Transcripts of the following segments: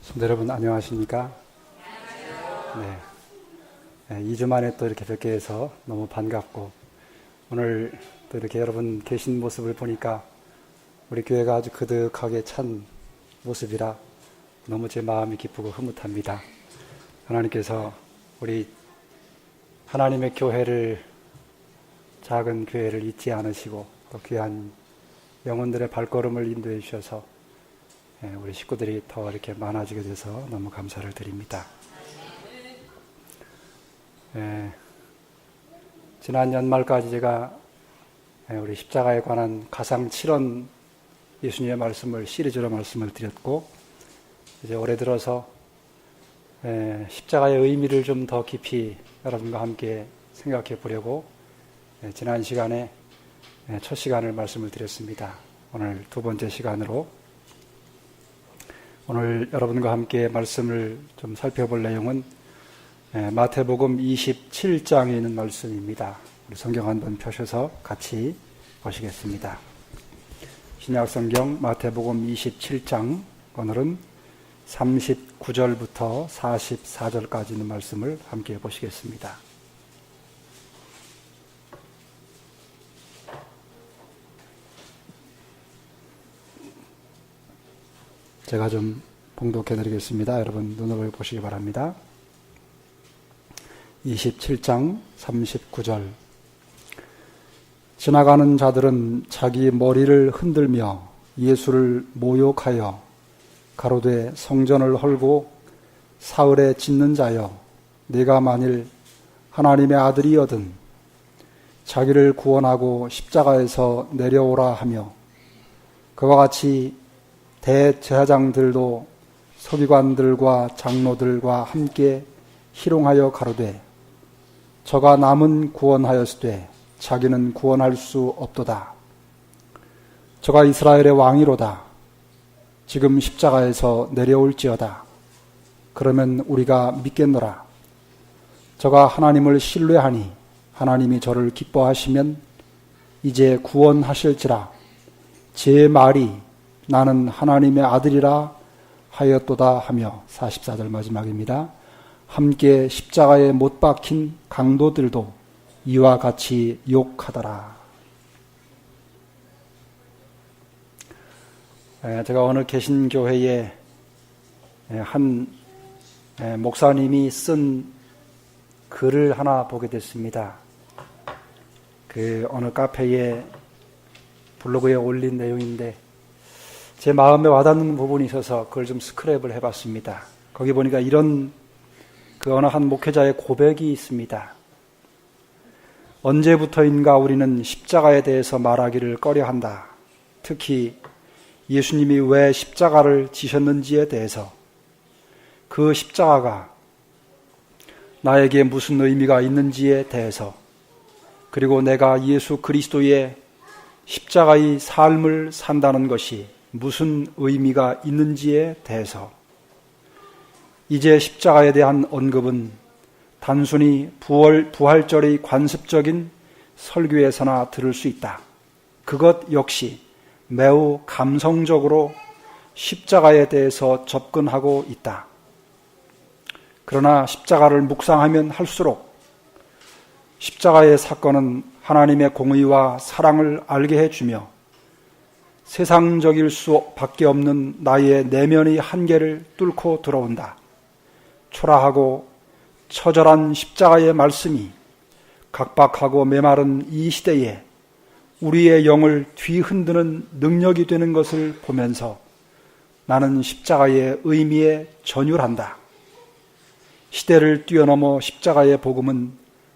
성도 여러분 안녕하십니까? 네. 2주 만에 또 이렇게 뵙게 해서 너무 반갑고, 오늘 또 이렇게 여러분 계신 모습을 보니까 우리 교회가 아주 그득하게 찬 모습이라 너무 제 마음이 기쁘고 흐뭇합니다. 하나님께서 우리 하나님의 교회를, 작은 교회를 잊지 않으시고 또 귀한 영혼들의 발걸음을 인도해 주셔서 우리 식구들이 더 이렇게 많아지게 돼서 너무 감사를 드립니다. 지난 연말까지 제가 우리 십자가에 관한 가상 7원 예수님의 말씀을 시리즈로 말씀을 드렸고, 이제 올해 들어서 십자가의 의미를 좀 더 깊이 여러분과 함께 생각해 보려고 지난 시간에 첫 시간을 말씀을 드렸습니다. 오늘 두 번째 시간으로 오늘 여러분과 함께 말씀을 좀 살펴볼 내용은 마태복음 27장에 있는 말씀입니다. 우리 성경 한번 펴셔서 같이 보시겠습니다. 신약성경 마태복음 27장, 오늘은 39절부터 44절까지 있는 말씀을 함께 보시겠습니다. 제가 좀 봉독해 드리겠습니다. 여러분 눈으로 보시기 바랍니다. 27장 39절. 지나가는 자들은 자기 머리를 흔들며 예수를 모욕하여 가로되 성전을 헐고 사흘에 짓는 자여, 네가 만일 하나님의 아들이여든 자기를 구원하고 십자가에서 내려오라 하며, 그와 같이 대제사장들도 서기관들과 장로들과 함께 희롱하여 가로되 저가 남은 구원하였으되 자기는 구원할 수 없도다. 저가 이스라엘의 왕이로다. 지금 십자가에서 내려올지어다. 그러면 우리가 믿겠노라. 저가 하나님을 신뢰하니 하나님이 저를 기뻐하시면 이제 구원하실지라. 제 말이 나는 하나님의 아들이라 하였도다 하며, 44절 마지막입니다. 함께 십자가에 못 박힌 강도들도 이와 같이 욕하더라. 제가 어느 개신교회에 한 목사님이 쓴 글을 하나 보게 됐습니다. 그 어느 카페에 블로그에 올린 내용인데 제 마음에 와닿는 부분이 있어서 그걸 좀 스크랩을 해봤습니다. 거기 보니까 이런 그 어느 한 목회자의 고백이 있습니다. 언제부터인가 우리는 십자가에 대해서 말하기를 꺼려한다. 특히 예수님이 왜 십자가를 지셨는지에 대해서, 그 십자가가 나에게 무슨 의미가 있는지에 대해서, 그리고 내가 예수 그리스도의 십자가의 삶을 산다는 것이 무슨 의미가 있는지에 대해서, 이제 십자가에 대한 언급은 단순히 부활절의 관습적인 설교에서나 들을 수 있다. 그것 역시 매우 감성적으로 십자가에 대해서 접근하고 있다. 그러나 십자가를 묵상하면 할수록 십자가의 사건은 하나님의 공의와 사랑을 알게 해주며 세상적일 수밖에 없는 나의 내면의 한계를 뚫고 들어온다. 초라하고 처절한 십자가의 말씀이 각박하고 메마른 이 시대에 우리의 영을 뒤흔드는 능력이 되는 것을 보면서 나는 십자가의 의미에 전율한다. 시대를 뛰어넘어 십자가의 복음은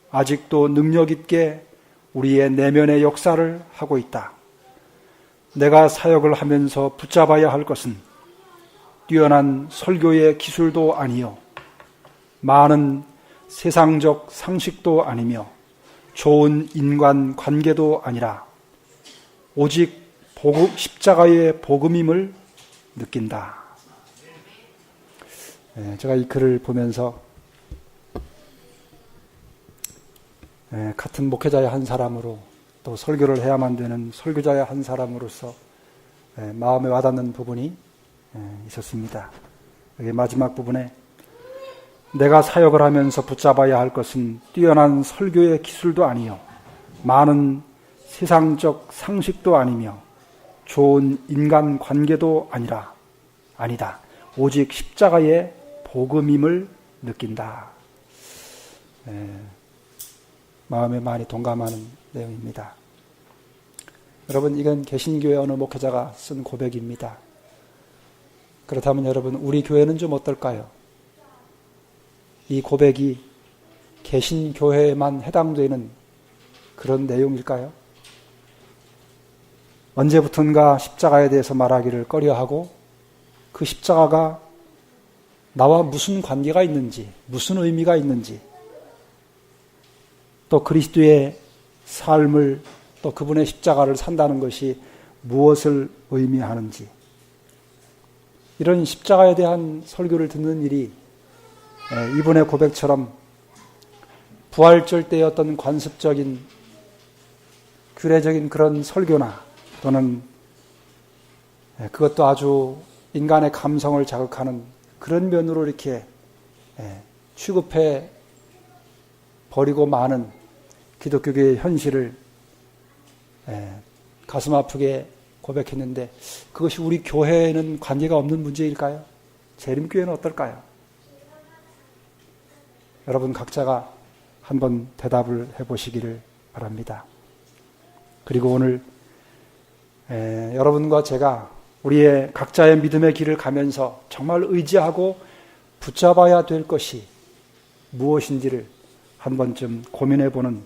아직도 능력 있게 우리의 내면의 역사를 하고 있다. 내가 사역을 하면서 붙잡아야 할 것은 뛰어난 설교의 기술도 아니요, 많은 세상적 상식도 아니며 좋은 인간 관계도 아니라 오직 십자가의 복음임을 느낀다. 제가 이 글을 보면서 같은 목회자의 한 사람으로, 또 설교를 해야만 되는 설교자의 한 사람으로서 마음에 와닿는 부분이 있었습니다. 여기 마지막 부분에 내가 사역을 하면서 붙잡아야 할 것은 뛰어난 설교의 기술도 아니요 많은 세상적 상식도 아니며 좋은 인간 관계도 아니다. 오직 십자가의 복음임을 느낀다. 마음에 많이 동감하는 내용입니다. 여러분, 이건 개신교회 어느 목회자가 쓴 고백입니다. 그렇다면 여러분, 우리 교회는 좀 어떨까요? 이 고백이 개신교회에만 해당되는 그런 내용일까요? 언제부턴가 십자가에 대해서 말하기를 꺼려하고 그 십자가가 나와 무슨 관계가 있는지, 무슨 의미가 있는지, 또 그리스도의 삶을, 또 그분의 십자가를 산다는 것이 무엇을 의미하는지, 이런 십자가에 대한 설교를 듣는 일이 이분의 고백처럼 부활절 때의 어떤 관습적인 규례적인 그런 설교나 또는 그것도 아주 인간의 감성을 자극하는 그런 면으로 이렇게 취급해 버리고 마는 기독교계의 현실을 가슴 아프게 고백했는데, 그것이 우리 교회에는 관계가 없는 문제일까요? 재림교회는 어떨까요? 여러분 각자가 한번 대답을 해보시기를 바랍니다. 그리고 오늘 여러분과 제가 우리의 각자의 믿음의 길을 가면서 정말 의지하고 붙잡아야 될 것이 무엇인지를 한 번쯤 고민해보는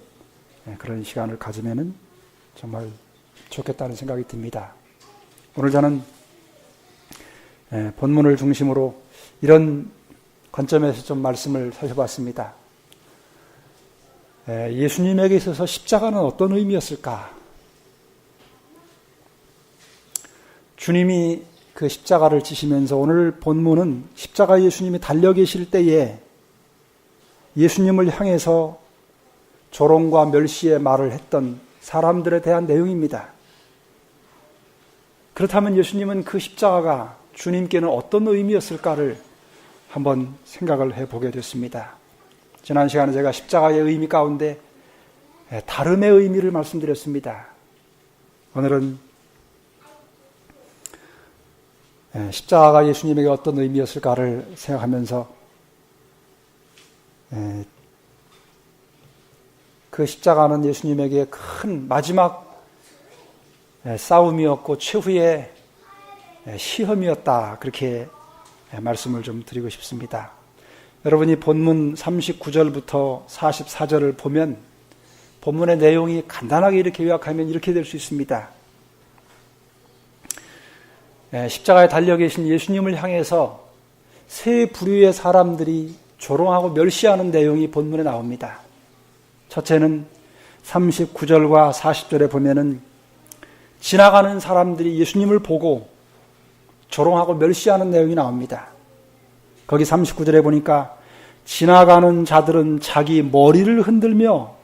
그런 시간을 가지면은 정말 좋겠다는 생각이 듭니다. 오늘 저는 본문을 중심으로 이런 관점에서 좀 말씀을 살펴봤습니다. 예수님에게 있어서 십자가는 어떤 의미였을까? 주님이 그 십자가를 지시면서 오늘 본문은 십자가 예수님이 달려 계실 때에 예수님을 향해서 조롱과 멸시의 말을 했던 사람들에 대한 내용입니다. 그렇다면 예수님은 그 십자가가 주님께는 어떤 의미였을까를 한번 생각을 해보게 됐습니다. 지난 시간에 제가 십자가의 의미 가운데 다름의 의미를 말씀드렸습니다. 오늘은 십자가가 예수님에게 어떤 의미였을까를 생각하면서 그 십자가는 예수님에게 큰 마지막 싸움이었고 최후의 시험이었다, 그렇게 말씀을 좀 드리고 싶습니다. 여러분이 본문 39절부터 44절을 보면 본문의 내용이 간단하게 이렇게 요약하면 이렇게 될 수 있습니다. 십자가에 달려 계신 예수님을 향해서 세 부류의 사람들이 조롱하고 멸시하는 내용이 본문에 나옵니다. 첫째는 39절과 40절에 보면은 지나가는 사람들이 예수님을 보고 조롱하고 멸시하는 내용이 나옵니다. 거기 39절에 보니까 지나가는 자들은 자기 머리를 흔들며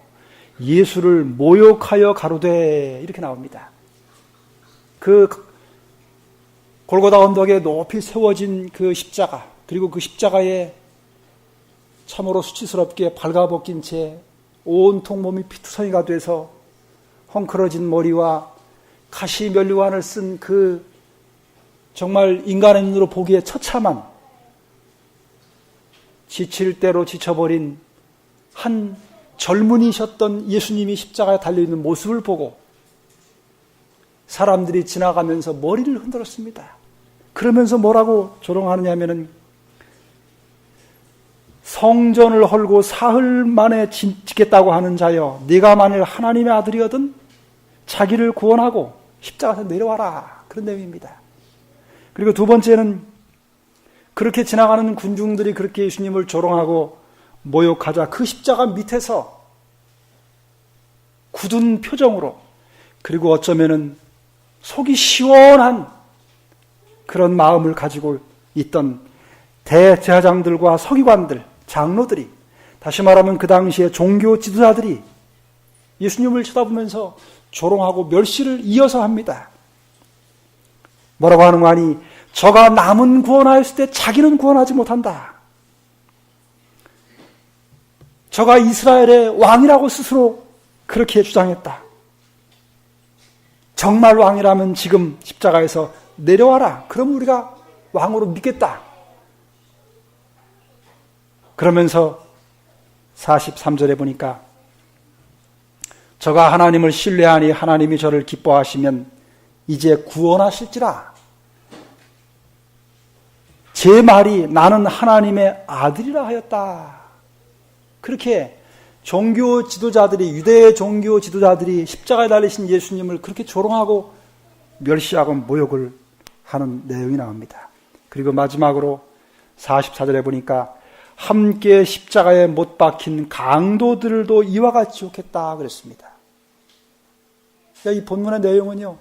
예수를 모욕하여 가로되, 이렇게 나옵니다. 그 골고다 언덕에 높이 세워진 그 십자가, 그리고 그 십자가에 참으로 수치스럽게 발가벗긴 채 온통 몸이 피투성이가 돼서 헝클어진 머리와 가시 면류관을 쓴 그 정말 인간의 눈으로 보기에 처참한, 지칠 대로 지쳐버린 한 젊은이셨던 예수님이 십자가에 달려있는 모습을 보고 사람들이 지나가면서 머리를 흔들었습니다. 그러면서 뭐라고 조롱하느냐면은 성전을 헐고 사흘 만에 짓겠다고 하는 자여, 네가 만일 하나님의 아들이거든 자기를 구원하고 십자가에서 내려와라, 그런 내용입니다. 그리고 두 번째는 그렇게 지나가는 군중들이 그렇게 예수님을 조롱하고 모욕하자 그 십자가 밑에서 굳은 표정으로, 그리고 어쩌면은 속이 시원한 그런 마음을 가지고 있던 대제사장들과 서기관들, 장로들이, 다시 말하면 그 당시에 종교 지도자들이 예수님을 쳐다보면서 조롱하고 멸시를 이어서 합니다. 뭐라고 하는 거 아니, 저가 남은 구원하였을 때 자기는 구원하지 못한다. 저가 이스라엘의 왕이라고 스스로 그렇게 주장했다. 정말 왕이라면 지금 십자가에서 내려와라. 그럼 우리가 왕으로 믿겠다. 그러면서 43절에 보니까 저가 하나님을 신뢰하니 하나님이 저를 기뻐하시면 이제 구원하실지라. 제 말이 나는 하나님의 아들이라 하였다. 그렇게 종교 지도자들이, 유대 종교 지도자들이 십자가에 달리신 예수님을 그렇게 조롱하고 멸시하고 모욕을 하는 내용이 나옵니다. 그리고 마지막으로 44절에 보니까 함께 십자가에 못 박힌 강도들도 이와 같이 욕했다 그랬습니다. 이 본문의 내용은요,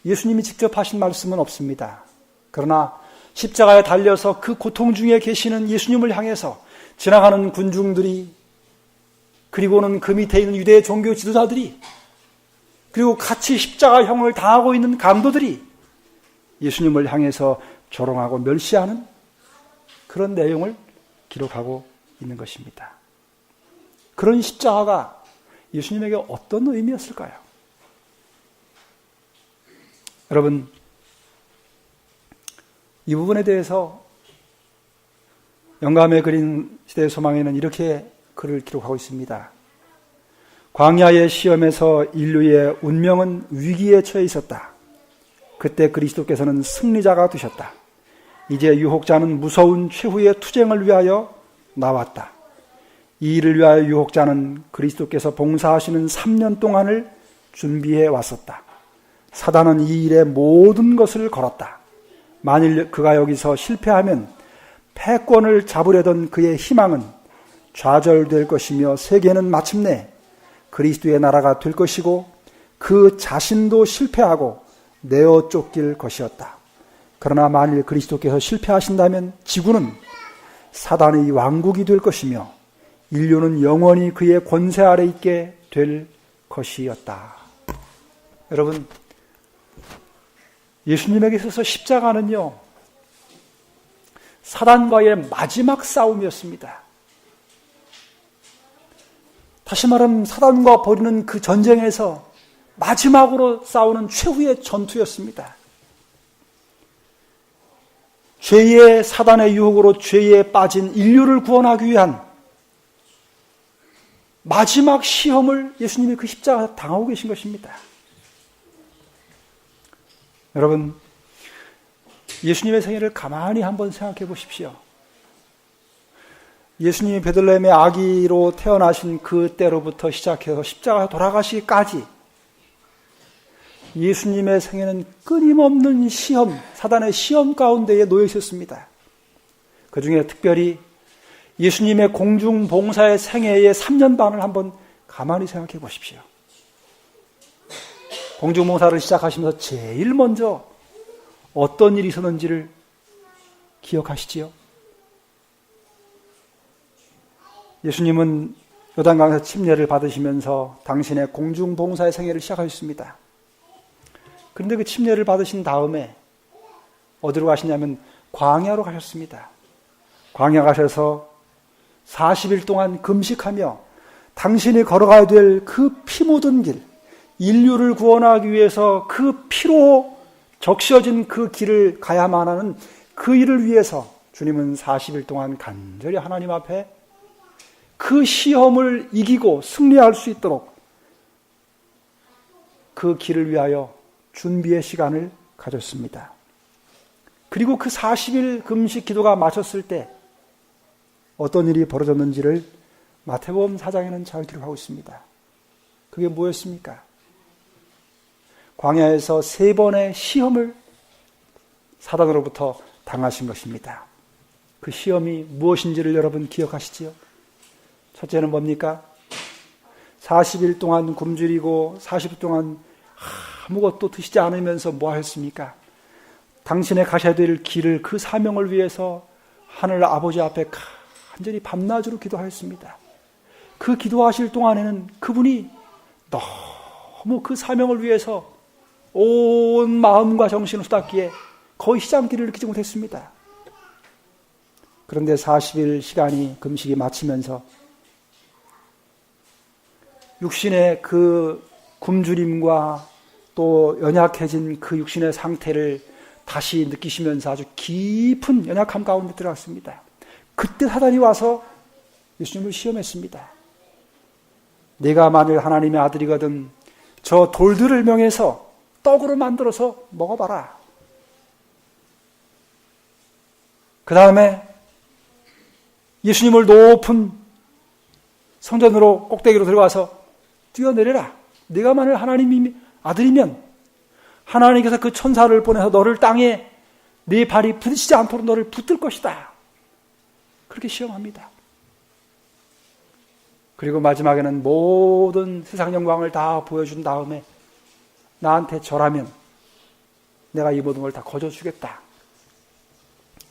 예수님이 직접 하신 말씀은 없습니다. 그러나 십자가에 달려서 그 고통 중에 계시는 예수님을 향해서 지나가는 군중들이, 그리고는 그 밑에 있는 유대 종교 지도자들이, 그리고 같이 십자가형을 당하고 있는 강도들이 예수님을 향해서 조롱하고 멸시하는 그런 내용을 기록하고 있는 것입니다. 그런 십자가가 예수님에게 어떤 의미였을까요? 여러분, 이 부분에 대해서 영감의 그린 시대의 소망에는 이렇게 글을 기록하고 있습니다. 광야의 시험에서 인류의 운명은 위기에 처해 있었다. 그때 그리스도께서는 승리자가 되셨다. 이제 유혹자는 무서운 최후의 투쟁을 위하여 나왔다. 이 일을 위하여 유혹자는 그리스도께서 봉사하시는 3년 동안을 준비해 왔었다. 사단은 이 일에 모든 것을 걸었다. 만일 그가 여기서 실패하면 패권을 잡으려던 그의 희망은 좌절될 것이며 세계는 마침내 그리스도의 나라가 될 것이고 그 자신도 실패하고 내어 쫓길 것이었다. 그러나 만일 그리스도께서 실패하신다면 지구는 사단의 왕국이 될 것이며 인류는 영원히 그의 권세 아래 있게 될 것이었다. 여러분, 예수님에게 있어서 십자가는요, 사단과의 마지막 싸움이었습니다. 다시 말하면 사단과 벌이는 그 전쟁에서 마지막으로 싸우는 최후의 전투였습니다. 죄의 사단의 유혹으로 죄에 빠진 인류를 구원하기 위한 마지막 시험을 예수님이 그 십자가에서 당하고 계신 것입니다. 여러분, 예수님의 생애를 가만히 한번 생각해 보십시오. 예수님이 베들레헴의 아기로 태어나신 그때로부터 시작해서 십자가에 돌아가시기까지 예수님의 생애는 끊임없는 시험, 사단의 시험 가운데에 놓여 있었습니다. 그 중에 특별히 예수님의 공중봉사의 생애의 3년 반을 한번 가만히 생각해 보십시오. 공중봉사를 시작하시면서 제일 먼저 어떤 일이 있었는지를 기억하시지요? 예수님은 요단강에서 침례를 받으시면서 당신의 공중봉사의 생애를 시작하셨습니다. 그런데 그 침례를 받으신 다음에 어디로 가시냐면 광야로 가셨습니다. 광야 가셔서 40일 동안 금식하며 당신이 걸어가야 될 그 피 묻은 길, 인류를 구원하기 위해서 그 피로 적셔진 그 길을 가야만 하는 그 일을 위해서 주님은 40일 동안 간절히 하나님 앞에 그 시험을 이기고 승리할 수 있도록 그 길을 위하여 준비의 시간을 가졌습니다. 그리고 그 40일 금식 기도가 마쳤을 때 어떤 일이 벌어졌는지를 마태복음 4장에는 잘 기록하고 있습니다. 그게 뭐였습니까? 광야에서 3번의 시험을 사단으로부터 당하신 것입니다. 그 시험이 무엇인지를 여러분 기억하시지요? 첫째는 뭡니까? 40일 동안 굶주리고 40일 동안 아무것도 드시지 않으면서 뭐 하셨습니까? 당신의 가셔야 될 길을, 그 사명을 위해서 하늘 아버지 앞에 간절히 밤낮으로 기도하였습니다. 그 기도하실 동안에는 그분이 너무 그 사명을 위해서 온 마음과 정신을 쏟았기에 거의 시장기를 느끼지 못했습니다. 그런데 40일 시간이 금식이 마치면서 육신의 그 굶주림과 또 연약해진 그 육신의 상태를 다시 느끼시면서 아주 깊은 연약함 가운데 들어갔습니다. 그때 사단이 와서 예수님을 시험했습니다. 네가 만일 하나님의 아들이거든 저 돌들을 명해서 떡으로 만들어서 먹어봐라. 그 다음에 예수님을 높은 성전으로 꼭대기로 들어가서 뛰어내려라. 네가 만일 하나님의 아들이면 하나님께서 그 천사를 보내서 너를 땅에 네 발이 부딪히지 않도록 너를 붙들 것이다. 그렇게 시험합니다. 그리고 마지막에는 모든 세상 영광을 다 보여준 다음에 나한테 절하면 내가 이 모든 걸 다 거저주겠다.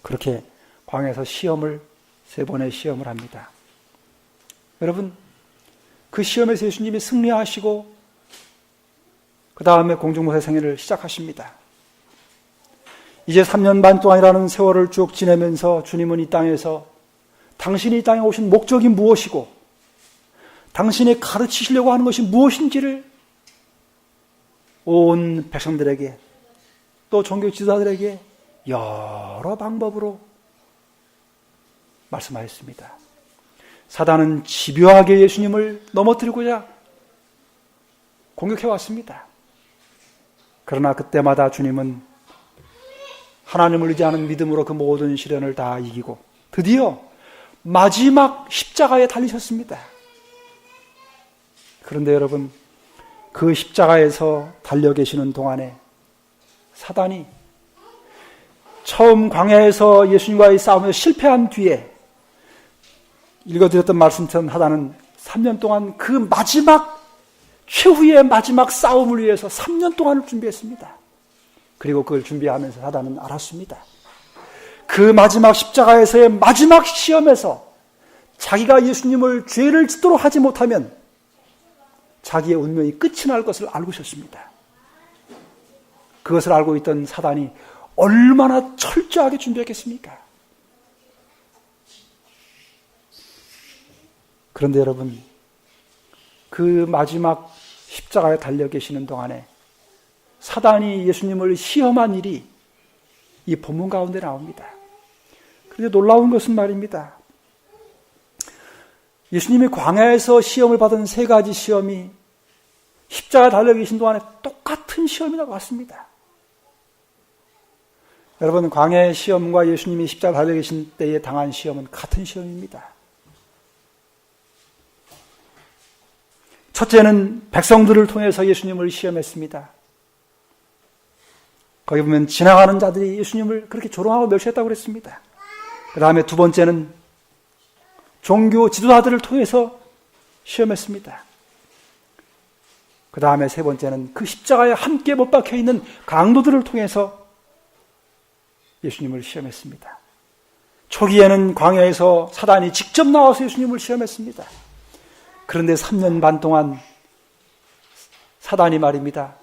그렇게 광야에서 시험을 3번의 시험을 합니다. 여러분, 그 시험에서 예수님이 승리하시고 그 다음에 공중보세 생애를 시작하십니다. 이제 3년 반 동안이라는 세월을 쭉 지내면서 주님은 이 땅에서 당신이 이 땅에 오신 목적이 무엇이고 당신이 가르치시려고 하는 것이 무엇인지를 온 백성들에게 또 종교 지도자들에게 여러 방법으로 말씀하였습니다. 사단은 집요하게 예수님을 넘어뜨리고자 공격해왔습니다. 그러나 그때마다 주님은 하나님을 의지하는 믿음으로 그 모든 시련을 다 이기고 드디어 마지막 십자가에 달리셨습니다. 그런데 여러분, 그 십자가에서 달려 계시는 동안에 사단이 처음 광야에서 예수님과의 싸움에서 실패한 뒤에 읽어드렸던 말씀처럼 사단은 3년 동안 그 마지막 최후의 마지막 싸움을 위해서 3년 동안을 준비했습니다. 그리고 그걸 준비하면서 사단은 알았습니다. 그 마지막 십자가에서의 마지막 시험에서 자기가 예수님을 죄를 짓도록 하지 못하면 자기의 운명이 끝이 날 것을 알고 있었습니다. 그것을 알고 있던 사단이 얼마나 철저하게 준비했겠습니까? 그런데 여러분, 그 마지막 십자가에 달려 계시는 동안에 사단이 예수님을 시험한 일이 이 본문 가운데 나옵니다. 그런데 놀라운 것은 말입니다. 예수님이 광야에서 시험을 받은 3가지 시험이 십자가에 달려 계신 동안에 똑같은 시험이 나왔습니다. 여러분, 광야의 시험과 예수님이 십자가에 달려 계신 때에 당한 시험은 같은 시험입니다. 첫째는 백성들을 통해서 예수님을 시험했습니다. 거기 보면 지나가는 자들이 예수님을 그렇게 조롱하고 멸시했다고 그랬습니다. 그 다음에 2번째는 종교 지도자들을 통해서 시험했습니다. 그 다음에 3번째는 그 십자가에 함께 못 박혀 있는 강도들을 통해서 예수님을 시험했습니다. 초기에는 광야에서 사단이 직접 나와서 예수님을 시험했습니다. 그런데 3년 반 동안 사단이 말입니다,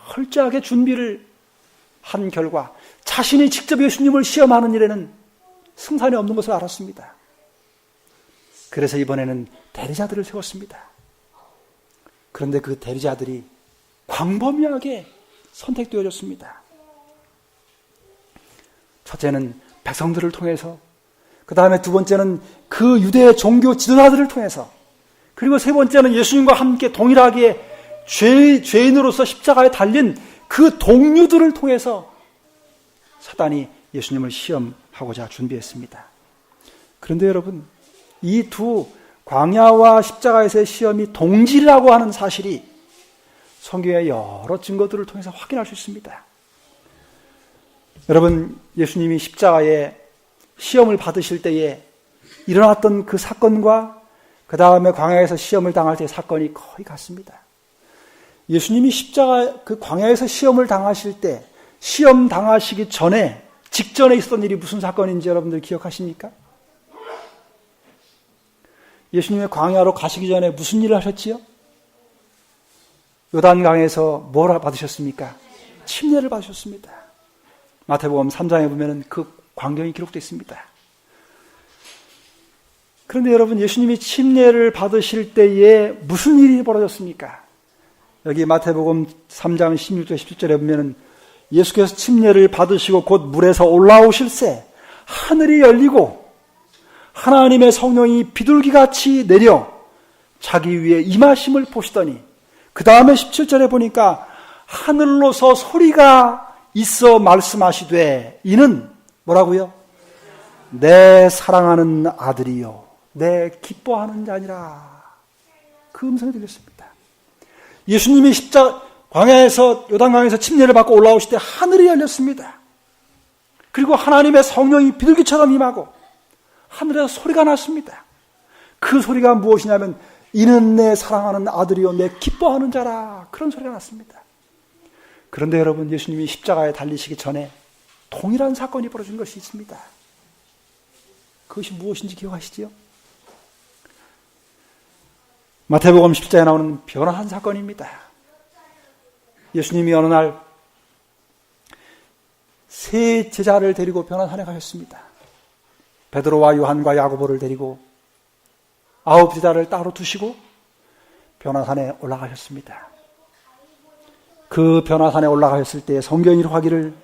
철저하게 준비를 한 결과 자신이 직접 예수님을 시험하는 일에는 승산이 없는 것을 알았습니다. 그래서 이번에는 대리자들을 세웠습니다. 그런데 그 대리자들이 광범위하게 선택되어졌습니다. 첫째는 백성들을 통해서, 그 다음에 2번째는 그 유대 종교 지도자들을 통해서, 그리고 3번째는 예수님과 함께 동일하게 죄인으로서 십자가에 달린 그 동료들을 통해서 사단이 예수님을 시험하고자 준비했습니다. 그런데 여러분, 이 두 광야와 십자가에서의 시험이 동질이라고 하는 사실이 성경의 여러 증거들을 통해서 확인할 수 있습니다. 여러분, 예수님이 십자가에 시험을 받으실 때에 일어났던 그 사건과 그 다음에 광야에서 시험을 당할 때의 사건이 거의 같습니다. 예수님이 그 광야에서 시험을 당하실 때, 시험 당하시기 전에, 직전에 있었던 일이 무슨 사건인지 여러분들 기억하십니까? 예수님의 광야로 가시기 전에 무슨 일을 하셨지요? 요단강에서 뭘 받으셨습니까? 침례를 받으셨습니다. 마태복음 3장에 보면은 그 광경이 기록되어 있습니다. 그런데 여러분, 예수님이 침례를 받으실 때에 무슨 일이 벌어졌습니까? 여기 마태복음 3장 16절 17절에 보면은 예수께서 침례를 받으시고 곧 물에서 올라오실새 하늘이 열리고 하나님의 성령이 비둘기같이 내려 자기 위에 임하심을 보시더니, 그 다음에 17절에 보니까 하늘로서 소리가 있어 말씀하시되 이는 뭐라고요? 내 사랑하는 아들이요 내 기뻐하는 자니라. 그 음성이 들렸습니다. 예수님이 광야에서, 요단강에서 침례를 받고 올라오실 때 하늘이 열렸습니다. 그리고 하나님의 성령이 비둘기처럼 임하고 하늘에서 소리가 났습니다. 그 소리가 무엇이냐면 이는 내 사랑하는 아들이요 내 기뻐하는 자라. 그런 소리가 났습니다. 그런데 여러분, 예수님이 십자가에 달리시기 전에 동일한 사건이 벌어진 것이 있습니다. 그것이 무엇인지 기억하시지요? 마태복음 10장에 나오는 변화한 사건입니다. 예수님이 어느 날 세 제자를 데리고 변화산에 가셨습니다. 베드로와 요한과 야고보를 데리고 9 제자를 따로 두시고 변화산에 올라가셨습니다. 그 변화산에 올라가셨을 때 성경이 하기를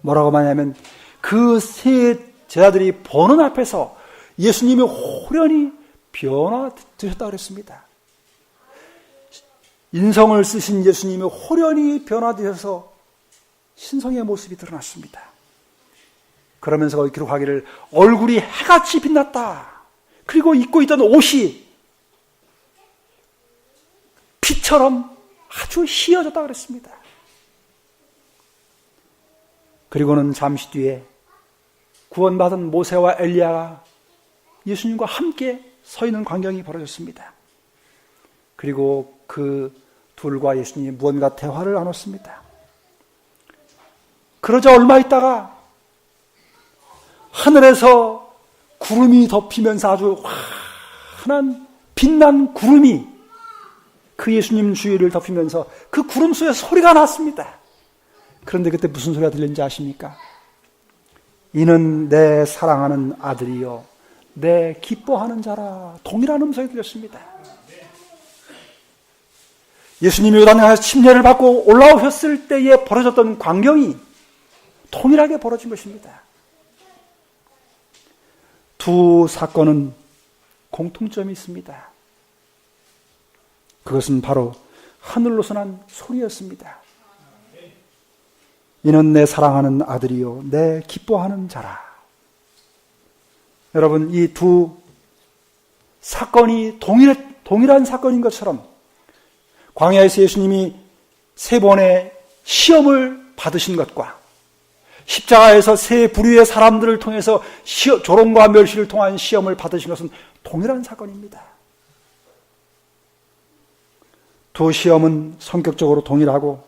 뭐라고 말하냐면, 그 세 제자들이 보는 앞에서 예수님이 호련히 변화되셨다고 그랬습니다. 인성을 쓰신 예수님이 호련히 변화되어서 신성의 모습이 드러났습니다. 그러면서 거기 기록하기를 얼굴이 해같이 빛났다. 그리고 입고 있던 옷이 빛처럼 아주 희어졌다 그랬습니다. 그리고는 잠시 뒤에 구원받은 모세와 엘리야가 예수님과 함께 서 있는 광경이 벌어졌습니다. 그리고 그 둘과 예수님이 무언가 대화를 나눴습니다. 그러자 얼마 있다가 하늘에서 구름이 덮이면서 아주 환한 빛난 구름이 그 예수님 주위를 덮이면서 그 구름 속에 소리가 났습니다. 그런데 그때 무슨 소리가 들렸는지 아십니까? 이는 내 사랑하는 아들이요 내 기뻐하는 자라. 동일한 음성이 들렸습니다. 예수님이 요단강에서 침례를 받고 올라오셨을 때에 벌어졌던 광경이 동일하게 벌어진 것입니다. 두 사건은 공통점이 있습니다. 그것은 바로 하늘로서 난 소리였습니다. 이는 내 사랑하는 아들이요 내 기뻐하는 자라. 여러분, 이 두 사건이 동일한 사건인 것처럼 광야에서 예수님이 3번의 시험을 받으신 것과 십자가에서 3부류의 사람들을 통해서 조롱과 멸시를 통한 시험을 받으신 것은 동일한 사건입니다. 두 시험은 성격적으로 동일하고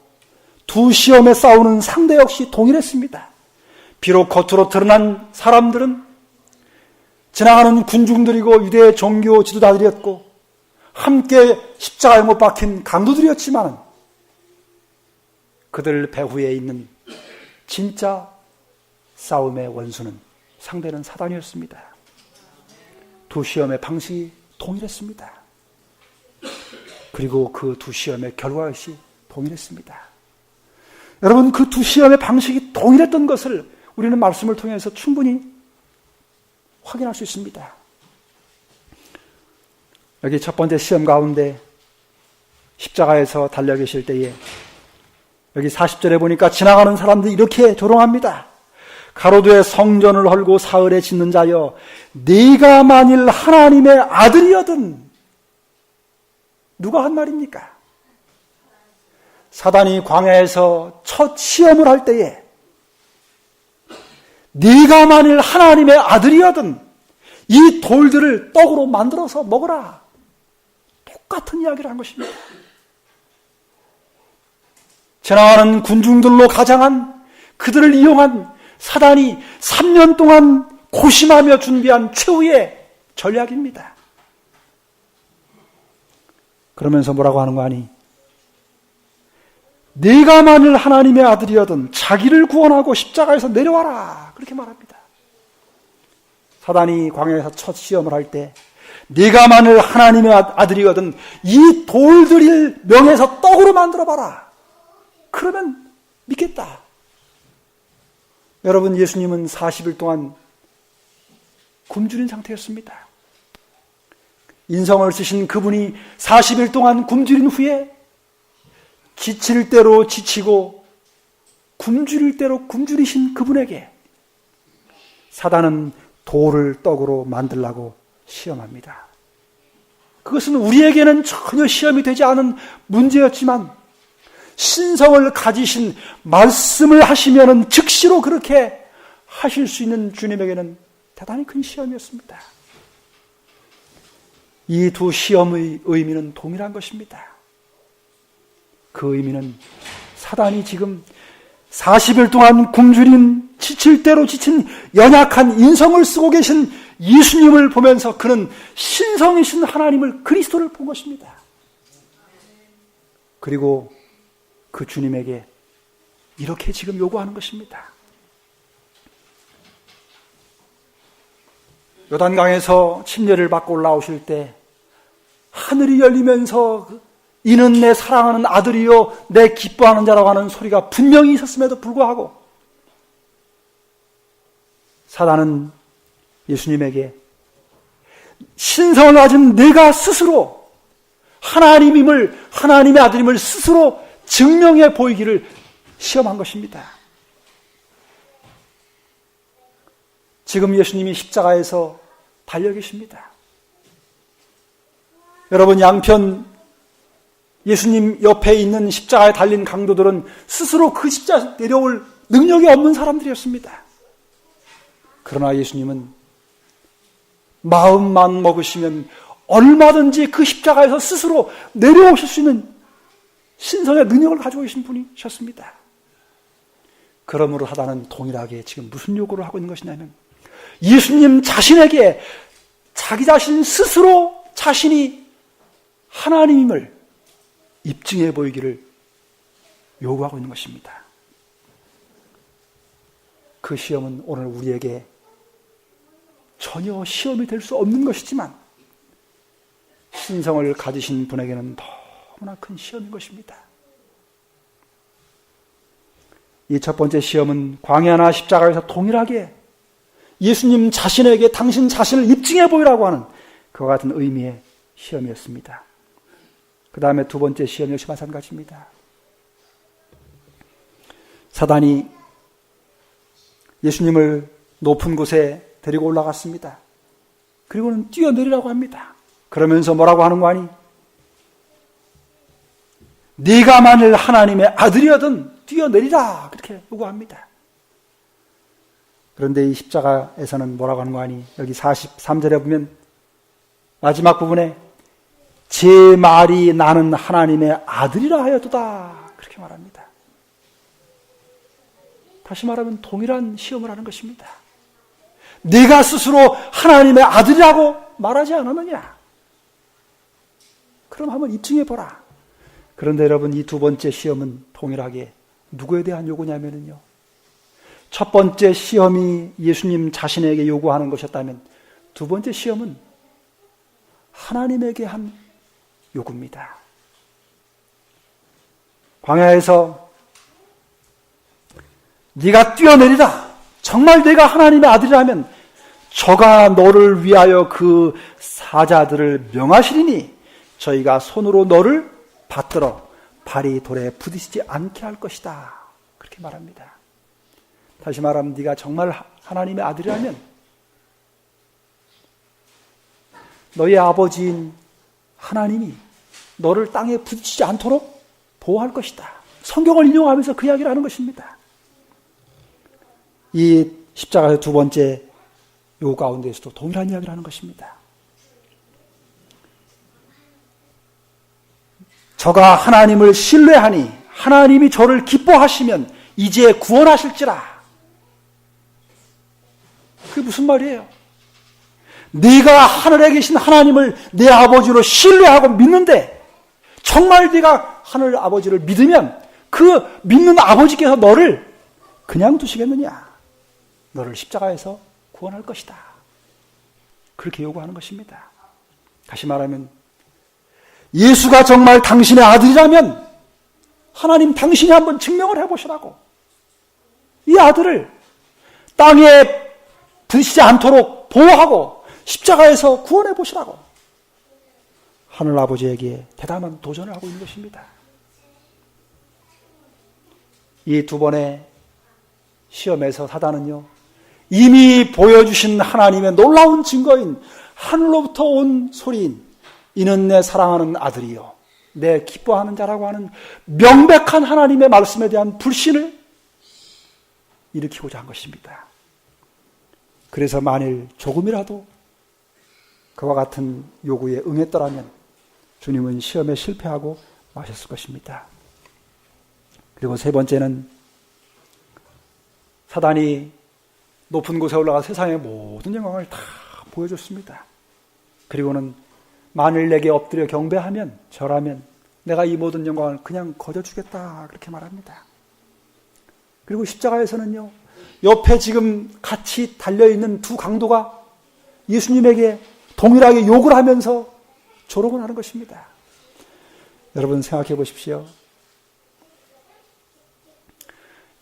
두 시험에 싸우는 상대 역시 동일했습니다. 비록 겉으로 드러난 사람들은 지나가는 군중들이고 유대의 종교 지도자들이었고 함께 십자가에 못 박힌 강도들이었지만 그들 배후에 있는 진짜 싸움의 원수는 상대는 사단이었습니다. 두 시험의 방식이 동일했습니다. 그리고 그 두 시험의 결과 역시 동일했습니다. 여러분, 그 두 시험의 방식이 동일했던 것을 우리는 말씀을 통해서 충분히 확인할 수 있습니다. 여기 첫 번째 시험 가운데 십자가에서 달려 계실 때에 여기 40절에 보니까 지나가는 사람들이 이렇게 조롱합니다. 가로두에 성전을 헐고 사흘에 짓는 자여, 네가 만일 하나님의 아들이거든. 누가 한 말입니까? 사단이 광야에서 첫 시험을 할 때에 네가 만일 하나님의 아들이거든 이 돌들을 떡으로 만들어서 먹어라. 똑같은 이야기를 한 것입니다. 지나가는 군중들로 가장한 그들을 이용한 사단이 3년 동안 고심하며 준비한 최후의 전략입니다. 그러면서 뭐라고 하는 거 아니? 네가 만일 하나님의 아들이어든 자기를 구원하고 십자가에서 내려와라. 그렇게 말합니다. 사단이 광야에서 첫 시험을 할 때 네가 만일 하나님의 아들이거든 이 돌들을 명해서 떡으로 만들어봐라. 그러면 믿겠다. 여러분, 예수님은 40일 동안 굶주린 상태였습니다. 인성을 쓰신 그분이 40일 동안 굶주린 후에 지칠 대로 지치고 굶주릴 대로 굶주리신 그분에게 사단은 돌을 떡으로 만들라고 시험합니다. 그것은 우리에게는 전혀 시험이 되지 않은 문제였지만 신성을 가지신 말씀을 하시면은 즉시로 그렇게 하실 수 있는 주님에게는 대단히 큰 시험이었습니다. 이 두 시험의 의미는 동일한 것입니다. 그 의미는 사단이 지금 40일 동안 굶주린 지칠 대로 지친 연약한 인성을 쓰고 계신 예수님을 보면서 그는 신성이신 하나님을 그리스도를 본 것입니다. 그리고 그 주님에게 이렇게 지금 요구하는 것입니다. 요단강에서 침례를 받고 올라오실 때 하늘이 열리면서 이는 내 사랑하는 아들이요 내 기뻐하는 자라고 하는 소리가 분명히 있었음에도 불구하고 사단은 예수님에게 신성을 가진 내가 스스로 하나님의 아들임을 스스로 증명해 보이기를 시험한 것입니다. 지금 예수님이 십자가에서 달려 계십니다. 여러분, 양편 예수님 옆에 있는 십자가에 달린 강도들은 스스로 그 십자가 내려올 능력이 없는 사람들이었습니다. 그러나 예수님은 마음만 먹으시면 얼마든지 그 십자가에서 스스로 내려오실 수 있는 신성의 능력을 가지고 계신 분이셨습니다. 그러므로 사단은 동일하게 지금 무슨 요구를 하고 있는 것이냐면 예수님 자신에게 자기 자신 스스로 자신이 하나님임을 입증해 보이기를 요구하고 있는 것입니다. 그 시험은 오늘 우리에게 전혀 시험이 될 수 없는 것이지만 신성을 가지신 분에게는 너무나 큰 시험인 것입니다. 이 첫 번째 시험은 광야나 십자가에서 동일하게 예수님 자신에게 당신 자신을 입증해 보이라고 하는 그와 같은 의미의 시험이었습니다. 그 다음에 두 번째 시험 역시 마찬가지입니다. 사단이 예수님을 높은 곳에 데리고 올라갔습니다. 그리고는 뛰어내리라고 합니다. 그러면서 뭐라고 하는 거 아니? 네가 만일 하나님의 아들이어든 뛰어내리라 그렇게 요구합니다. 그런데 이 십자가에서는 뭐라고 하는 거 아니? 여기 43절에 보면 마지막 부분에 제 말이 나는 하나님의 아들이라 하였도다 그렇게 말합니다. 다시 말하면 동일한 시험을 하는 것입니다. 네가 스스로 하나님의 아들이라고 말하지 않았느냐? 그럼 한번 입증해보라. 그런데 여러분, 이 두 번째 시험은 동일하게 누구에 대한 요구냐면요, 첫 번째 시험이 예수님 자신에게 요구하는 것이었다면 두 번째 시험은 하나님에게 한 요구입니다. 광야에서 네가 뛰어내리라. 정말 내가 하나님의 아들이라면 저가 너를 위하여 그 사자들을 명하시리니 저희가 손으로 너를 받들어 발이 돌에 부딪히지 않게 할 것이다. 그렇게 말합니다. 다시 말하면 네가 정말 하나님의 아들이라면 너희 아버지인 하나님이 너를 땅에 부딪히지 않도록 보호할 것이다. 성경을 인용하면서 그 이야기를 하는 것입니다. 이 십자가의 두 번째 요구 가운데에서도 동일한 이야기를 하는 것입니다. 저가 하나님을 신뢰하니 하나님이 저를 기뻐하시면 이제 구원하실지라. 그게 무슨 말이에요? 네가 하늘에 계신 하나님을 내 아버지로 신뢰하고 믿는데 정말 네가 하늘 아버지를 믿으면 그 믿는 아버지께서 너를 그냥 두시겠느냐? 너를 십자가에서 구원할 것이다. 그렇게 요구하는 것입니다. 다시 말하면 예수가 정말 당신의 아들이라면 하나님 당신이 한번 증명을 해보시라고. 이 아들을 땅에 부딪히지 않도록 보호하고 십자가에서 구원해 보시라고 하늘 아버지에게 대담한 도전을 하고 있는 것입니다. 이 두 번의 시험에서 사단은요, 이미 보여주신 하나님의 놀라운 증거인 하늘로부터 온 소리인 이는 내 사랑하는 아들이요 내 기뻐하는 자라고 하는 명백한 하나님의 말씀에 대한 불신을 일으키고자 한 것입니다. 그래서 만일 조금이라도 그와 같은 요구에 응했더라면 주님은 시험에 실패하고 마셨을 것입니다. 그리고 세 번째는 사단이 높은 곳에 올라가 세상의 모든 영광을 다 보여줬습니다. 그리고는 만일 내게 엎드려 경배하면 절하면 내가 이 모든 영광을 그냥 거저주겠다 그렇게 말합니다. 그리고 십자가에서는요, 옆에 지금 같이 달려있는 두 강도가 예수님에게 동일하게 욕을 하면서 조롱을 하는 것입니다. 여러분 생각해 보십시오.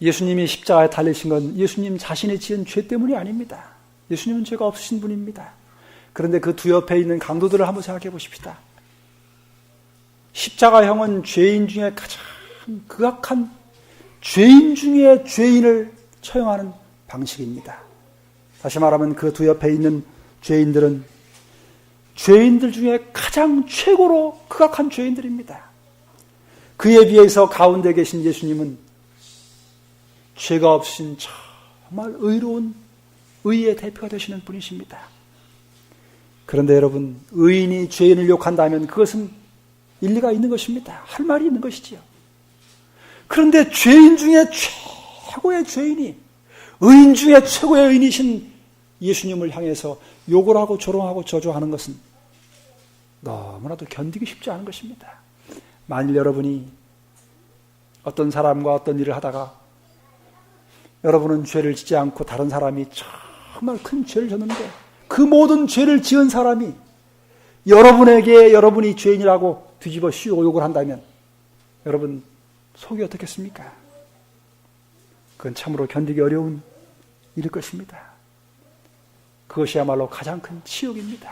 예수님이 십자가에 달리신 건 예수님 자신이 지은 죄 때문이 아닙니다. 예수님은 죄가 없으신 분입니다. 그런데 그 두 옆에 있는 강도들을 한번 생각해 보십시다. 십자가형은 죄인 중에 가장 극악한 죄인 중에 죄인을 처형하는 방식입니다. 다시 말하면 그 두 옆에 있는 죄인들은 죄인들 중에 가장 최고로 극악한 죄인들입니다. 그에 비해서 가운데 계신 예수님은 죄가 없으신 정말 의로운 의의 대표가 되시는 분이십니다. 그런데 여러분, 의인이 죄인을 욕한다면 그것은 일리가 있는 것입니다. 할 말이 있는 것이지요. 그런데 죄인 중에 최고의 죄인이 의인 중에 최고의 의인이신 예수님을 향해서 욕을 하고 조롱하고 저주하는 것은 너무나도 견디기 쉽지 않은 것입니다. 만일 여러분이 어떤 사람과 어떤 일을 하다가 여러분은 죄를 짓지 않고 다른 사람이 정말 큰 죄를 졌는데 그 모든 죄를 지은 사람이 여러분에게 여러분이 죄인이라고 뒤집어 씌우고 욕을 한다면 여러분 속이 어떻겠습니까? 그건 참으로 견디기 어려운 일일 것입니다. 그것이야말로 가장 큰 치욕입니다.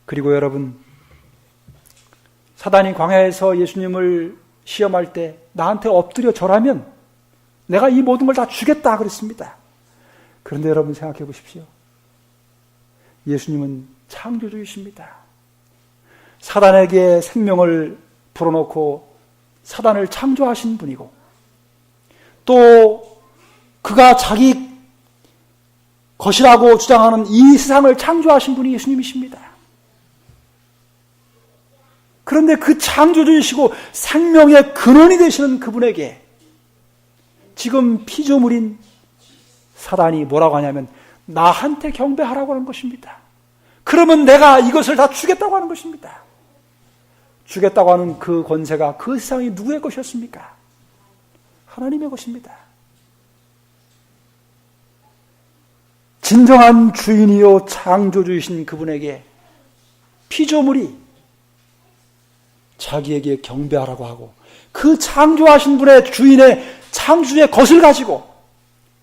그리고 여러분, 사단이 광야에서 예수님을 시험할 때 나한테 엎드려 절하면 내가 이 모든 걸 다 주겠다 그랬습니다. 그런데 여러분 생각해 보십시오. 예수님은 창조주이십니다. 사단에게 생명을 불어넣고 사단을 창조하신 분이고 또 그가 자기 것이라고 주장하는 이 세상을 창조하신 분이 예수님이십니다. 그런데 그 창조주이시고 생명의 근원이 되시는 그분에게 지금 피조물인 사단이 뭐라고 하냐면 나한테 경배하라고 하는 것입니다. 그러면 내가 이것을 다 주겠다고 하는 것입니다. 주겠다고 하는 그 권세가 그 세상이 누구의 것이었습니까? 하나님의 것입니다. 진정한 주인이요 창조주이신 그분에게 피조물이 자기에게 경배하라고 하고 그 창조하신 분의 주인의 창조의 것을 가지고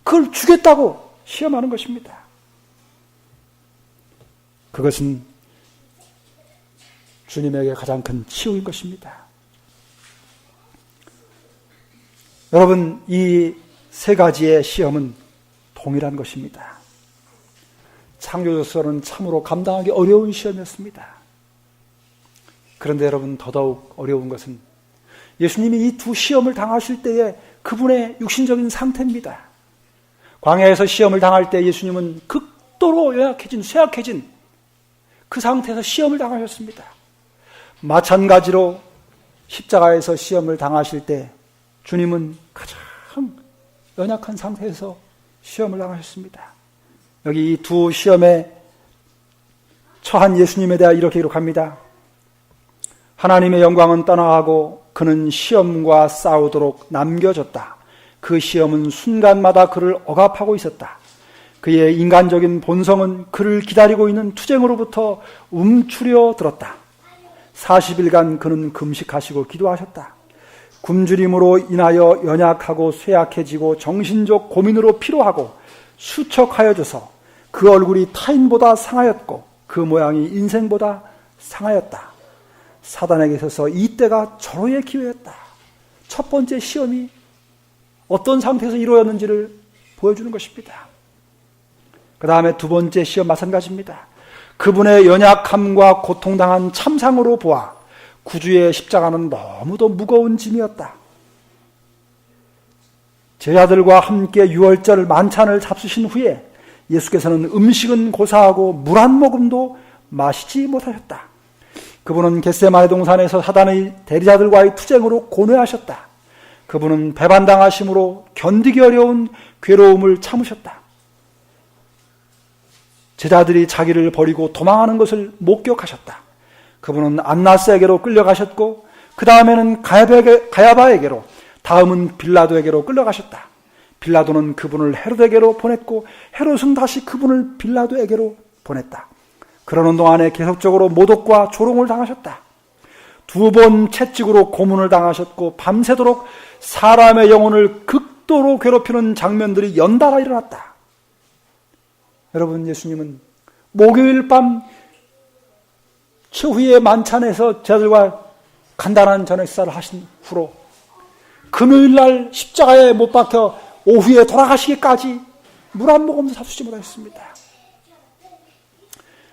그걸 주겠다고 시험하는 것입니다. 그것은 주님에게 가장 큰 치욕인 것입니다. 여러분, 이 세 가지의 시험은 동일한 것입니다. 창조주로서는 참으로 감당하기 어려운 시험이었습니다. 그런데 여러분, 더더욱 어려운 것은 예수님이 이 두 시험을 당하실 때의 그분의 육신적인 상태입니다. 광야에서 시험을 당할 때 예수님은 극도로 연약해진, 쇠약해진 그 상태에서 시험을 당하셨습니다. 마찬가지로 십자가에서 시험을 당하실 때 주님은 가장 연약한 상태에서 시험을 당하셨습니다. 여기 이 두 시험에 처한 예수님에 대해 이렇게 기록합니다. 하나님의 영광은 떠나가고 그는 시험과 싸우도록 남겨졌다. 그 시험은 순간마다 그를 억압하고 있었다. 그의 인간적인 본성은 그를 기다리고 있는 투쟁으로부터 움츠려 들었다. 40일간 그는 금식하시고 기도하셨다. 굶주림으로 인하여 연약하고 쇠약해지고 정신적 고민으로 피로하고 수척하여져서 그 얼굴이 타인보다 상하였고 그 모양이 인생보다 상하였다. 사단에게 있어서 이때가 절호의 기회였다. 첫 번째 시험이 어떤 상태에서 이루어졌는지를 보여주는 것입니다. 그 다음에 두 번째 시험 마찬가지입니다. 그분의 연약함과 고통당한 참상으로 보아 구주의 십자가는 너무도 무거운 짐이었다. 제자들과 함께 유월절 만찬을 잡수신 후에 예수께서는 음식은 고사하고 물 한 모금도 마시지 못하셨다. 그분은 겟세마네 동산에서 사단의 대리자들과의 투쟁으로 고뇌하셨다. 그분은 배반당하심으로 견디기 어려운 괴로움을 참으셨다. 제자들이 자기를 버리고 도망하는 것을 목격하셨다. 그분은 안나스에게로 끌려가셨고 그 다음에는 가야바에게로, 다음은 빌라도에게로 끌려가셨다. 빌라도는 그분을 헤롯에게로 보냈고 헤롯은 다시 그분을 빌라도에게로 보냈다. 그러는 동안에 계속적으로 모독과 조롱을 당하셨다. 2번 채찍으로 고문을 당하셨고 밤새도록 사람의 영혼을 극도로 괴롭히는 장면들이 연달아 일어났다. 여러분, 예수님은 목요일 밤 최후의 만찬에서 제자들과 간단한 저녁식사를 하신 후로 금요일 날 십자가에 못 박혀 오후에 돌아가시기까지 물 한 모금도 잡수지 못하셨습니다.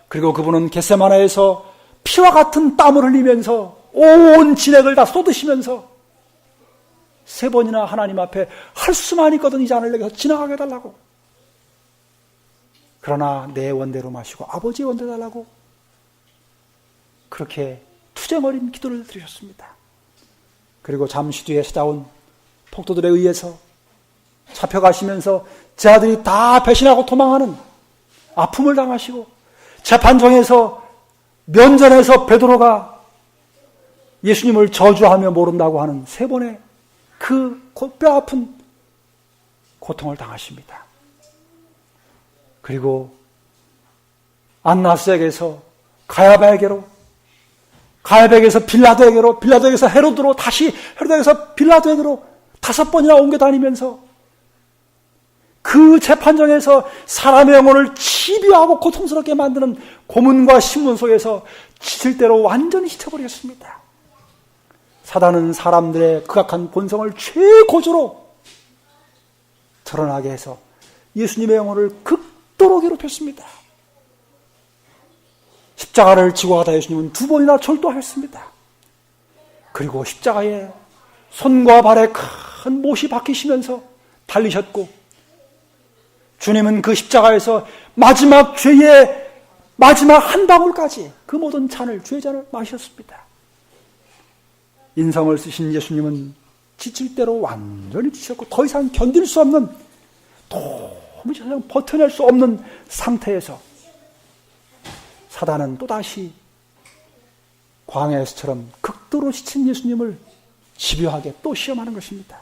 그리고 그분은 겟세마네에서 피와 같은 땀을 흘리면서 온 진액을 다 쏟으시면서 3번이나 하나님 앞에 할 수만 있거든 이 잔을 내게 지나가게 해달라고, 그러나 내 원대로 마시고 아버지의 원대로 달라고 그렇게 투쟁 어린 기도를 드리셨습니다. 그리고 잠시 뒤에 찾아온 폭도들에 의해서 잡혀가시면서 제자들이 다 배신하고 도망하는 아픔을 당하시고 재판정에서 면전에서 베드로가 예수님을 저주하며 모른다고 하는 3번의 그 뼈아픈 고통을 당하십니다. 그리고 안나스에게서 가야바에게로, 가야바에게서 빌라도에게로, 빌라도에게서 헤롯으로, 다시 헤롯에게서 빌라도에게로 5번이나 옮겨 다니면서 그 재판정에서 사람의 영혼을 치료하고 고통스럽게 만드는 고문과 신문 속에서 지칠 대로 완전히 지쳐버렸습니다. 사단은 사람들의 극악한 본성을 최고조로 드러나게 해서 예수님의 영혼을 극도로 괴롭혔습니다. 십자가를 지고 가다 예수님은 2번이나 절도하였습니다. 그리고 십자가에 손과 발에 큰 못이 박히시면서 달리셨고, 주님은 그 십자가에서 마지막 죄의 마지막 한 방울까지 그 모든 잔을, 죄의 잔을 마셨습니다. 인성을 쓰신 예수님은 지칠 대로 완전히 지쳤고 더 이상 견딜 수 없는, 도무지 버텨낼 수 없는 상태에서 사단은 또다시 광야에서처럼 극도로 지친 예수님을 집요하게 또 시험하는 것입니다.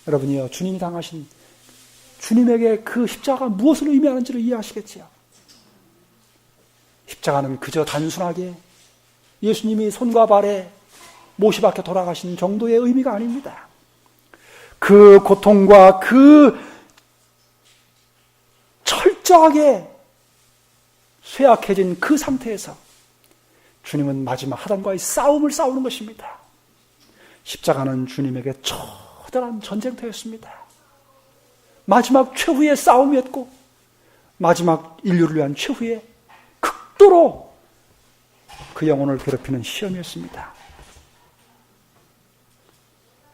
여러분이요, 주님이 당하신 주님에게 그 십자가가 무엇을 의미하는지를 이해하시겠지요. 십자가는 그저 단순하게 예수님이 손과 발에 못이 박혀 돌아가신 정도의 의미가 아닙니다. 그 고통과 그 철저하게 쇠약해진 그 상태에서 주님은 마지막 하단과의 싸움을 싸우는 것입니다. 십자가는 주님에게 처절한 전쟁터였습니다. 마지막 최후의 싸움이었고 마지막 인류를 위한 최후의 극도로 그 영혼을 괴롭히는 시험이었습니다.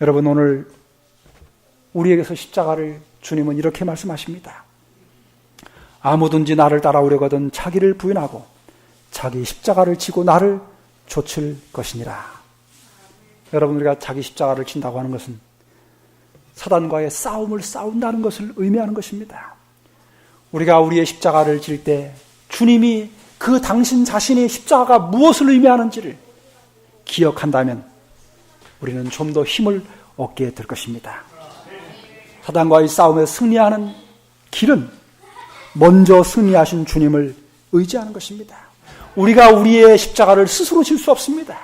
여러분, 오늘 우리에게서 십자가를 주님은 이렇게 말씀하십니다. 아무든지 나를 따라오려거든 자기를 부인하고 자기 십자가를 지고 나를 좇을 것이니라. 여러분, 우리가 자기 십자가를 진다고 하는 것은 사단과의 싸움을 싸운다는 것을 의미하는 것입니다. 우리가 우리의 십자가를 질 때 주님이 그 당신 자신의 십자가가 무엇을 의미하는지를 기억한다면 우리는 좀 더 힘을 얻게 될 것입니다. 사단과의 싸움에 승리하는 길은 먼저 승리하신 주님을 의지하는 것입니다. 우리가 우리의 십자가를 스스로 질 수 없습니다.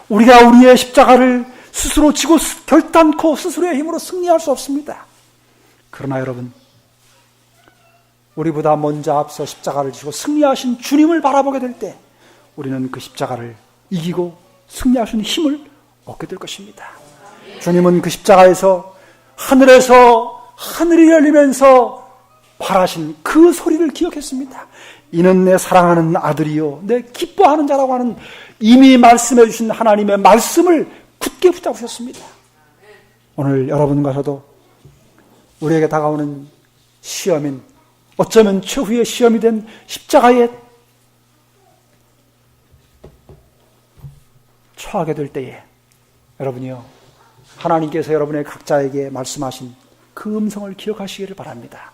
우리가 우리의 십자가를 스스로 지고 결단코 스스로의 힘으로 승리할 수 없습니다. 그러나 여러분, 우리보다 먼저 앞서 십자가를 지고 승리하신 주님을 바라보게 될 때 우리는 그 십자가를 이기고 승리할 수 있는 힘을 얻게 될 것입니다. 주님은 그 십자가에서 하늘에서 하늘이 열리면서 발하신 그 소리를 기억했습니다. 이는 내 사랑하는 아들이요 내 기뻐하는 자라고 하는 이미 말씀해 주신 하나님의 말씀을 굳게 붙잡으셨습니다. 오늘 여러분과 저도 우리에게 다가오는 시험인, 어쩌면 최후의 시험이 된 십자가에 처하게 될 때에 여러분이요, 하나님께서 여러분의 각자에게 말씀하신 그 음성을 기억하시기를 바랍니다.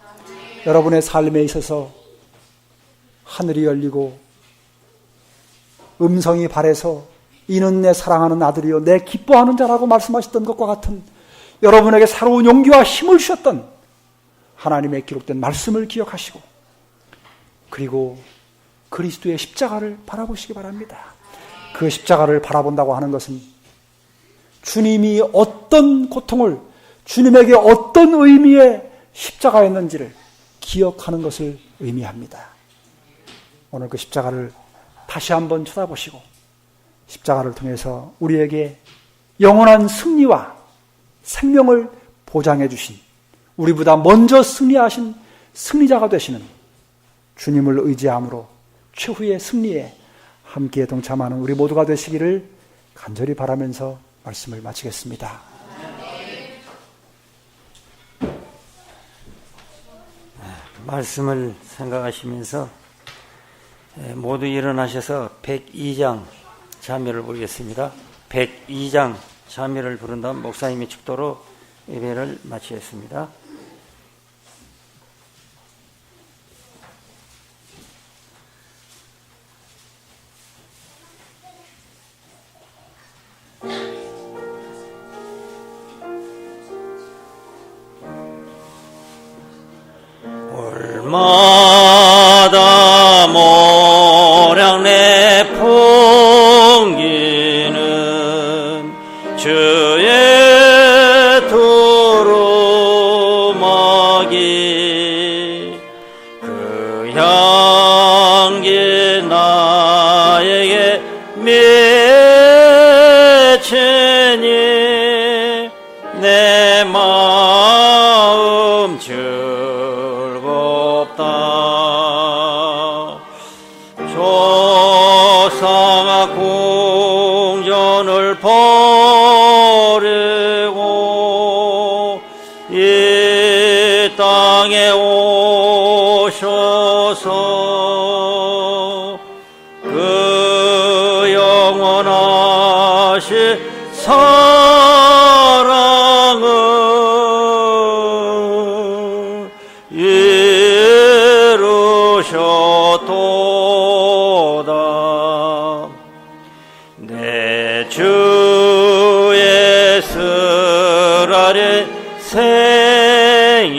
여러분의 삶에 있어서 하늘이 열리고 음성이 발해서 이는 내 사랑하는 아들이요 내 기뻐하는 자라고 말씀하셨던 것과 같은 여러분에게 새로운 용기와 힘을 주셨던 하나님의 기록된 말씀을 기억하시고 그리고 그리스도의 십자가를 바라보시기 바랍니다. 그 십자가를 바라본다고 하는 것은 주님이 어떤 고통을, 주님에게 어떤 의미의 십자가였는지를 기억하는 것을 의미합니다. 오늘 그 십자가를 다시 한번 쳐다보시고 십자가를 통해서 우리에게 영원한 승리와 생명을 보장해 주신, 우리보다 먼저 승리하신 승리자가 되시는 주님을 의지함으로 최후의 승리에 함께 동참하는 우리 모두가 되시기를 간절히 바라면서 말씀을 마치겠습니다. 말씀을 생각하시면서 모두 일어나셔서 102장 자매를 부르겠습니다. 102장 자매를 부른 다음 목사님의 축도로 예배를 마치겠습니다. 올마다 모량 내풍기는 주의 두루마기 그 향기 나에게 미치니 내 마음 조상아 궁전을 버리고 이 땅에 오셔서 그 영원하신 사랑을 이루셨도다. 내 주의 쓰라린 생애는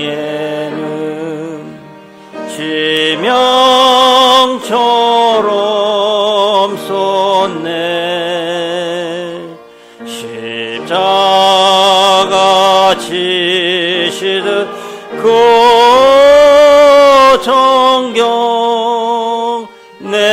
지명처럼 쏟네. 십자가 지시듯 그 정경 내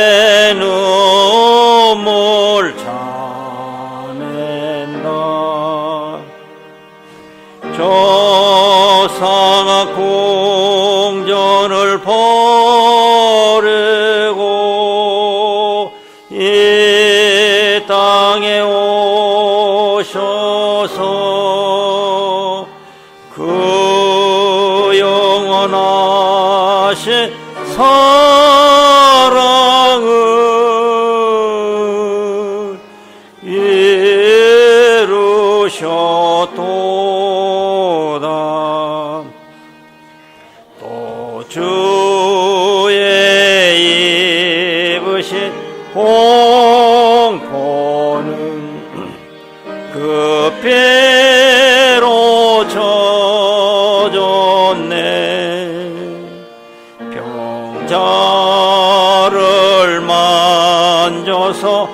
주셔서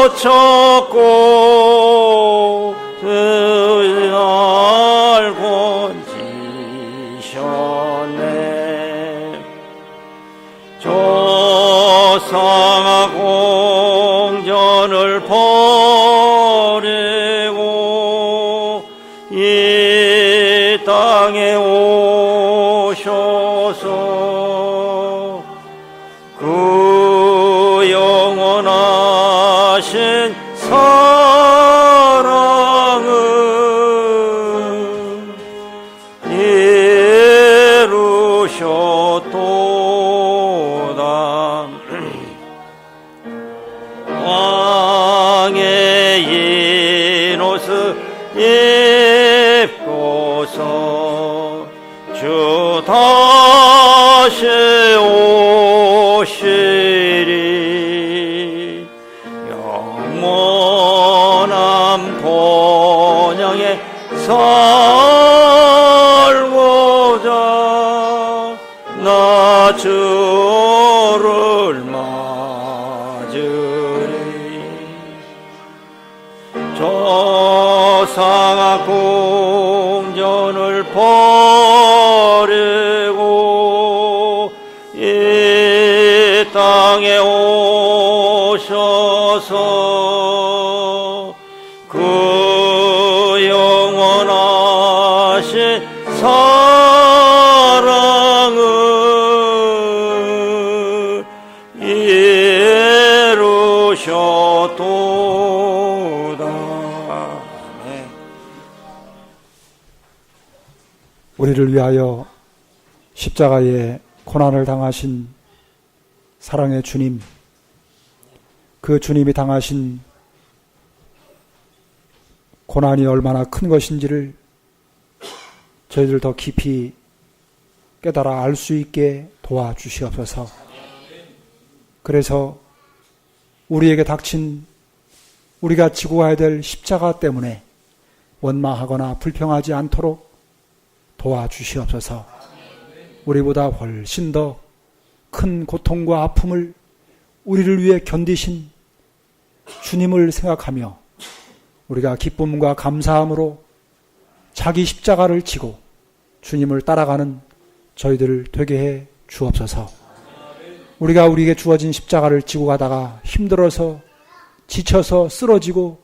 고쳤고 그날 건지셨네. 조상아 공전을 버리고 이 땅에 오셔서 그 영원하신 사랑을 이루셨도다. 왕의 흰 옷을 입고서 주 다시 오시리. 영원한 본향에 살고자 나 주를 맞으리. 조상아 궁전을 버리고 이 땅에 오셔서 그 영원하신 사랑을 이루셨도다. 아멘. 우리를 위하여 십자가에 고난을 당하신 사랑의 주님, 그 주님이 당하신 고난이 얼마나 큰 것인지를 저희들 더 깊이 깨달아 알 수 있게 도와주시옵소서. 그래서 우리에게 닥친 우리가 지고 가야 될 십자가 때문에 원망하거나 불평하지 않도록 도와주시옵소서. 우리보다 훨씬 더 큰 고통과 아픔을 우리를 위해 견디신 주님을 생각하며 우리가 기쁨과 감사함으로 자기 십자가를 지고 주님을 따라가는 저희들을 되게 해 주옵소서. 우리가 우리에게 주어진 십자가를 지고 가다가 힘들어서 지쳐서 쓰러지고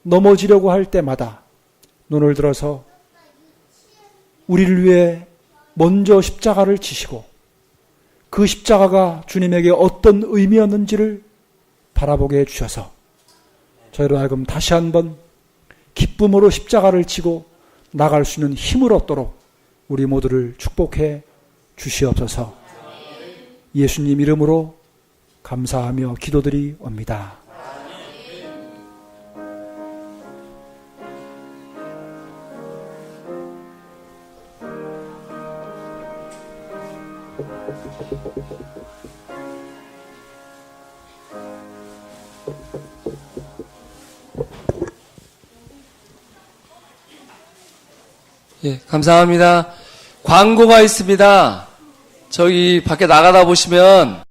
넘어지려고 할 때마다 눈을 들어서 우리를 위해 먼저 십자가를 지시고 그 십자가가 주님에게 어떤 의미였는지를 바라보게 해주셔서 저희로 하여금 다시 한번 기쁨으로 십자가를 지고 나갈 수 있는 힘을 얻도록 우리 모두를 축복해 주시옵소서. 예수님 이름으로 감사하며 기도드리옵니다. 예, 감사합니다. 광고가 있습니다. 저기 밖에 나가다 보시면